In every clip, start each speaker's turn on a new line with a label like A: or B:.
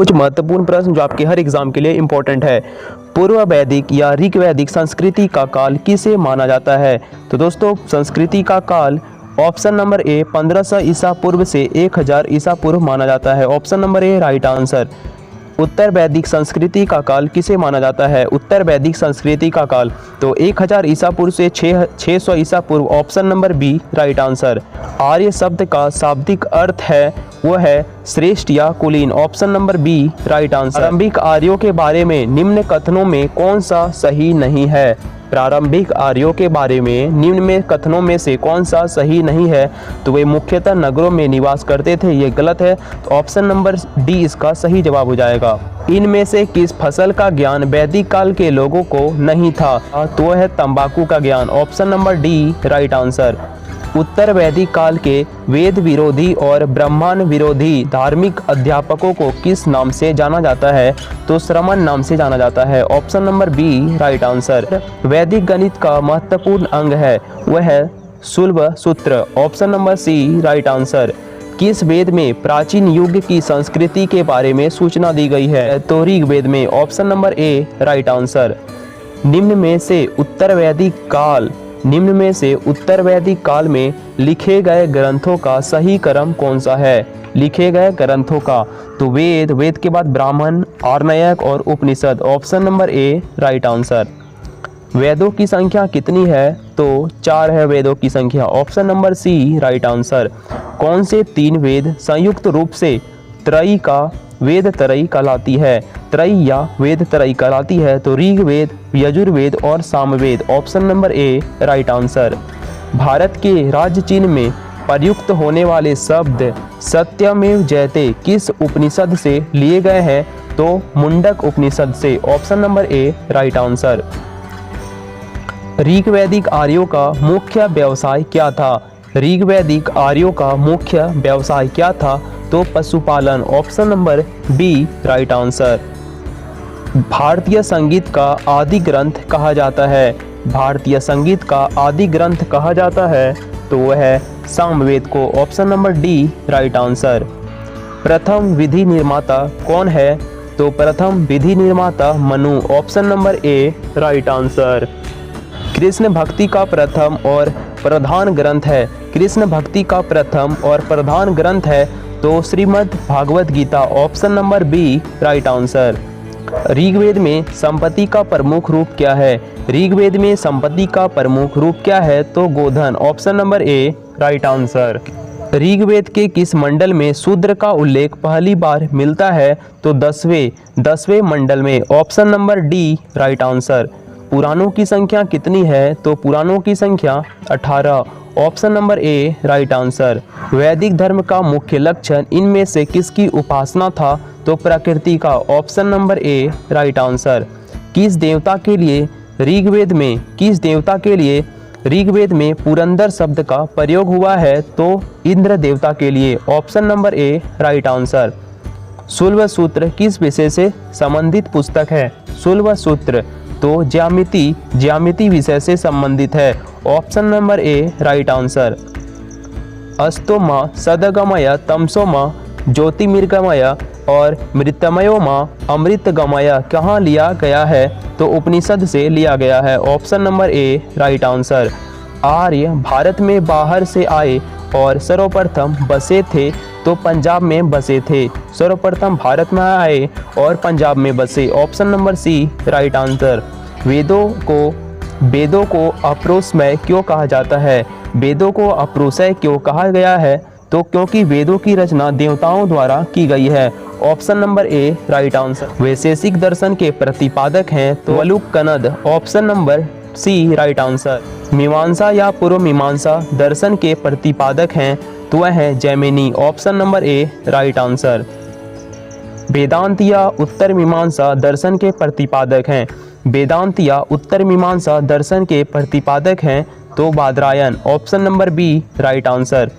A: कुछ महत्वपूर्ण प्रश्न जो आपके हर एग्जाम के लिए इंपॉर्टेंट है। पूर्व वैदिक या ऋग वैदिक संस्कृति का काल किसे माना जाता है? तो दोस्तों संस्कृति का काल ऑप्शन नंबर ए 1500 ईसा पूर्व से 1000 ईसा पूर्व माना जाता है। Option number A right answer. उत्तर वैदिक संस्कृति का काल किसे माना जाता है? उत्तर वैदिक संस्कृति का काल तो 1000 ईसा पूर्व से 600 ईसा पूर्व। Option number B right answer. आर्य शब्द का शाब्दिक अर्थ है वो है श्रेष्ठ या कुलीन। Option number B right answer. प्रारंभिक आर्यों के बारे में निम्न कथनों में कौन सा सही नहीं है? प्रारंभिक आर्यों के बारे में निम्न में कथनों में से कौन सा सही नहीं है? तो वे मुख्यतः नगरों में निवास करते थे, ये गलत है। तो ऑप्शन नंबर डी इसका सही जवाब हो जाएगा। इनमें से किस फसल का ज्ञान वैदिक काल के लोगों को नहीं था? तो वह है तंबाकू का ज्ञान। Option number D right answer. उत्तर वैदिक काल के वेद विरोधी और ब्रह्मांड विरोधी धार्मिक अध्यापकों को किस नाम से जाना जाता है? तो श्रमण नाम से जाना जाता है। Option number B right answer. वैदिक गणित का महत्वपूर्ण अंग है वह है Shulba Sutra. Option number C right answer. किस वेद में प्राचीन युग की संस्कृति के बारे में सूचना दी गई है? तो ऋग्वेद में। Option number A right answer. निम्न में से उत्तर वैदिक काल में लिखे गए ग्रंथों का सही क्रम कौन सा है? लिखे गए ग्रंथों का तो वेद के बाद ब्राह्मण, आर्णयक और उपनिषद। Option number A right answer. वेदों की संख्या कितनी है? तो 4 है वेदों की संख्या। Option number C right answer. कौन से 3 वेद संयुक्त रूप से त्रयी का वेद त्रयी कहलाती है? त्रयी या वेद त्रयी कहलाती है? तो ऋग्वेद, यजुर्वेद और Samaveda. Option number A right answer. Bharat के राज्य चिन्ह में प्रयुक्त होने वाले शब्द सत्यमेव जयते किस उपनिषद से लिए गए हैं? तो मुंडक उपनिषद से। Option number A right answer. ऋग्वैदिक आर्यों का मुख्य व्यवसाय क्या था? ऋग्वैदिक आर्यों का मुख्य व्यवसाय क्या था? तो पशुपालन। Option number B right answer. भारतीय संगीत का आदि ग्रंथ कहा जाता है? भारतीय संगीत का आदि ग्रंथ कहा जाता है तो वह है सामवेद को। Option number D right answer. प्रथम विधि निर्माता कौन है? तो प्रथम विधि निर्माता Manu. Option number A right answer. Krishna भक्ति का प्रथम और प्रधान ग्रंथ है? कृष्ण भक्ति का प्रथम और प्रधान ग्रंथ है तो Shrimad Bhagavad Gita. Option number B right answer. Rigveda में संपत्ति का प्रमुख रूप क्या है? ऋग्वेद में संपत्ति का प्रमुख रूप क्या है? तो गोधन। Option number A right answer. ऋग्वेद के किस मंडल में शूद्र का उल्लेख पहली बार मिलता है? तो 10वें मंडल में। Option number D right answer. पुराणों की संख्या कितनी है? तो पुराणों की संख्या 18। Option number A right answer. वैदिक धर्म का मुख्य लक्षण इनमें से किसकी उपासना था? तो प्रकृति का। Option number A right answer. किस देवता के लिए ऋग्वेद में पुरंदर शब्द का प्रयोग हुआ है? तो इंद्र देवता के लिए। Option number A right answer. Shulba Sutra किस विषय से संबंधित पुस्तक है? शुल्ब सूत्र तो ज्यामिति विषय से संबंधित है। Option number A right answer. अस्तोमा सदगमय तमसोमा ज्योतिर्गमय और मृतमयोमा अमृतगमय कहाँ लिया गया है? तो उपनिषद से लिया गया है। Option number A right answer. आर्य भारत में बाहर से आए और सर्वप्रथम बसे थे तो पंजाब में बसे थे। सर्वप्रथम भारत में आए और पंजाब में बसे। Option number C right answer. वेदों को अपौरुषेय क्यों कहा जाता है? वेदों को अपौरुषेय क्यों कहा गया है? तो क्योंकि वेदों की रचना देवताओं द्वारा की गई है। Option number A right answer. Vaisheshika दर्शन के प्रतिपादक हैं तो वलुकनद। Option number C right answer. Mimamsa या पूर्व मीमांसा दर्शन के प्रतिपादक हैं तो वह है Jaimini. Option number A right answer. Vedanta या उत्तर मीमांसा दर्शन के प्रतिपादक हैं? वेदांत या उत्तर मीमांसा दर्शन के प्रतिपादक हैं तो Badarayana. Option number B right answer.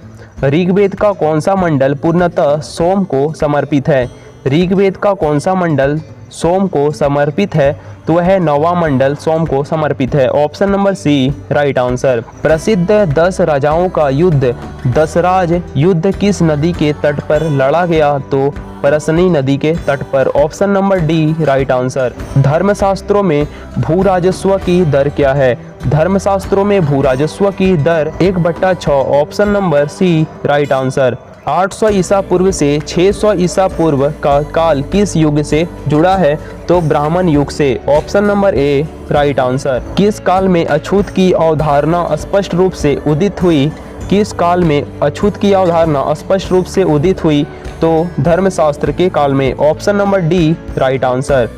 A: Rigveda का कौन सा मंडल पूर्णतः सोम को समर्पित है? ऋग्वेद का कौन सा मंडल सोम को समर्पित है, तो वह नौवां मंडल सोम को समर्पित है। Option number C right answer. प्रसिद्ध 10 राजाओं का युद्ध दसराज युद्ध किस नदी के तट पर लड़ा गया, तो परसनी नदी के तट पर। Option number D right answer. धर्मशास्त्रों में भू राजस्व की दर क्या है? धर्मशास्त्रों में भू राजस्व की दर 1/6। Option number C right answer. 800 ईसा पूर्व से 600 ईसा पूर्व का काल किस युग से जुड़ा है, तो ब्राह्मण युग से। Option number A right answer. किस काल में अछूत की अवधारणा स्पष्ट रूप से उदित हुई? किस काल में अछूत की अवधारणा स्पष्ट रूप से उदित हुई, तो धर्मशास्त्र के काल में। Option number D right answer.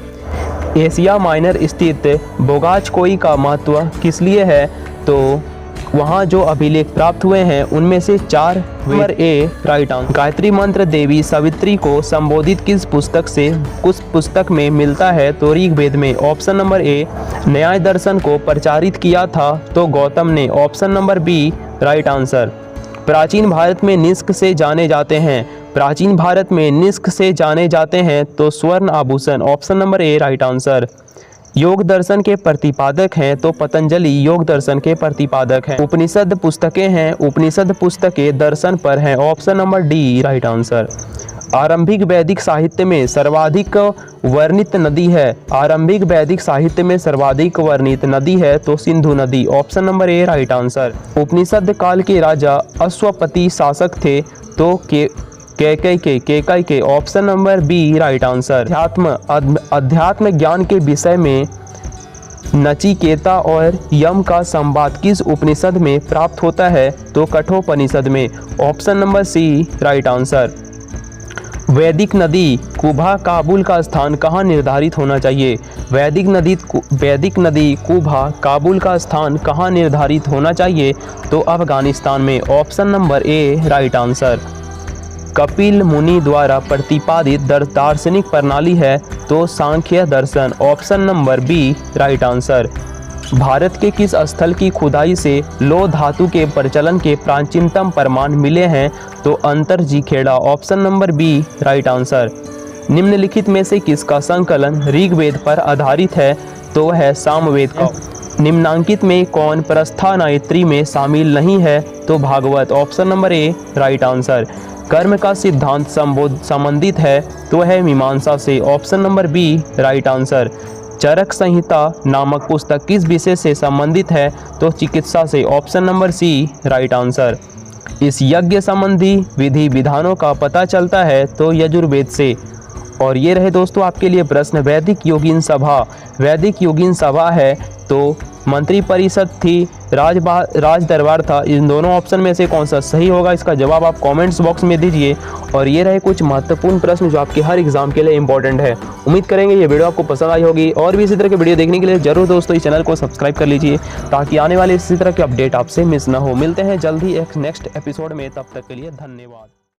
A: Asia minor स्थित बोगाचकोई का महत्व किस लिए है, तो वहाँ जो अभिलेख प्राप्त हुए हैं उनमें से 4 number A right answer. Gayatri मंत्र देवी सावित्री को संबोधित किस पुस्तक में मिलता है, तो ऋग्वेद में। Option number A. न्याय दर्शन को प्रचारित किया था, तो गौतम ने। Option number B right answer. प्राचीन भारत में निष्क से जाने जाते हैं, प्राचीन भारत में निष्क से जाने जाते हैं, तो स्वर्ण आभूषण। Option number A right answer. योग दर्शन के प्रतिपादक हैं, तो पतंजलि योग दर्शन के प्रतिपादक हैं। उपनिषद पुस्तकें हैं, उपनिषद पुस्तकें दर्शन पर हैं। Option number D right answer. आरंभिक वैदिक साहित्य में सर्वाधिक वर्णित नदी है, आरंभिक वैदिक साहित्य में सर्वाधिक वर्णित नदी है, तो सिंधु नदी। Option number A right answer. उपनिषद काल के राजा अश्वपति शासक थे, तो केकई के। Option number B right answer. अध्यात्म ज्ञान के विषय में नचिकेता और यम का संवाद किस उपनिषद में प्राप्त होता है, तो कठोपनिषद में। Option number C right answer. वैदिक नदी कुभा काबुल का स्थान कहाँ निर्धारित होना चाहिए? वैदिक नदी कुभा काबुल का स्थान कहाँ निर्धारित होना चाहिए, तो अफगानिस्तान में। Option number A right answer. Kapil मुनि द्वारा प्रतिपादित दार्शनिक प्रणाली है, तो सांख्य दर्शन। Option number B right answer. Bharat के किस स्थल की खुदाई से लौह धातु के प्रचलन के प्राचीनतम प्रमाण मिले हैं, तो Atranjikhera. Option number B right answer. निम्नलिखित में से किसका संकलन ऋग्वेद पर आधारित है, तो है सामवेद का। निम्नांकित में कौन प्रस्थानायत्री में शामिल नहीं है, तो Bhagavata. Option number A right answer. कर्म का सिद्धांत संबंधित है, तो है मीमांसा से। Option number B right answer. Charaka Samhita नामक पुस्तक किस विषय से संबंधित है, तो चिकित्सा से। Option number C right answer. इस यज्ञ संबंधी विधि विधानों का पता चलता है, तो यजुर्वेद से। और ये रहे दोस्तों आपके लिए प्रश्न। वैदिक योगिन सभा है, तो मंत्री परिषद थी, राज दरबार था। इन दोनों ऑप्शन में से कौन सा सही होगा, इसका जवाब आप कमेंट्स बॉक्स में दीजिए। और ये रहे कुछ महत्वपूर्ण प्रश्न जो आपके हर एग्जाम के लिए इंपॉर्टेंट है। उम्मीद करेंगे ये वीडियो आपको पसंद आई होगी, और भी इसी तरह के वीडियो देखने के लिए जरूर दोस्तों इस चैनल को सब्सक्राइब कर लीजिए, ताकि आने वाले इसी तरह के अपडेट आपसे मिस ना हो। मिलते हैं जल्द ही एक नेक्स्ट एपिसोड में, तब तक के लिए धन्यवाद।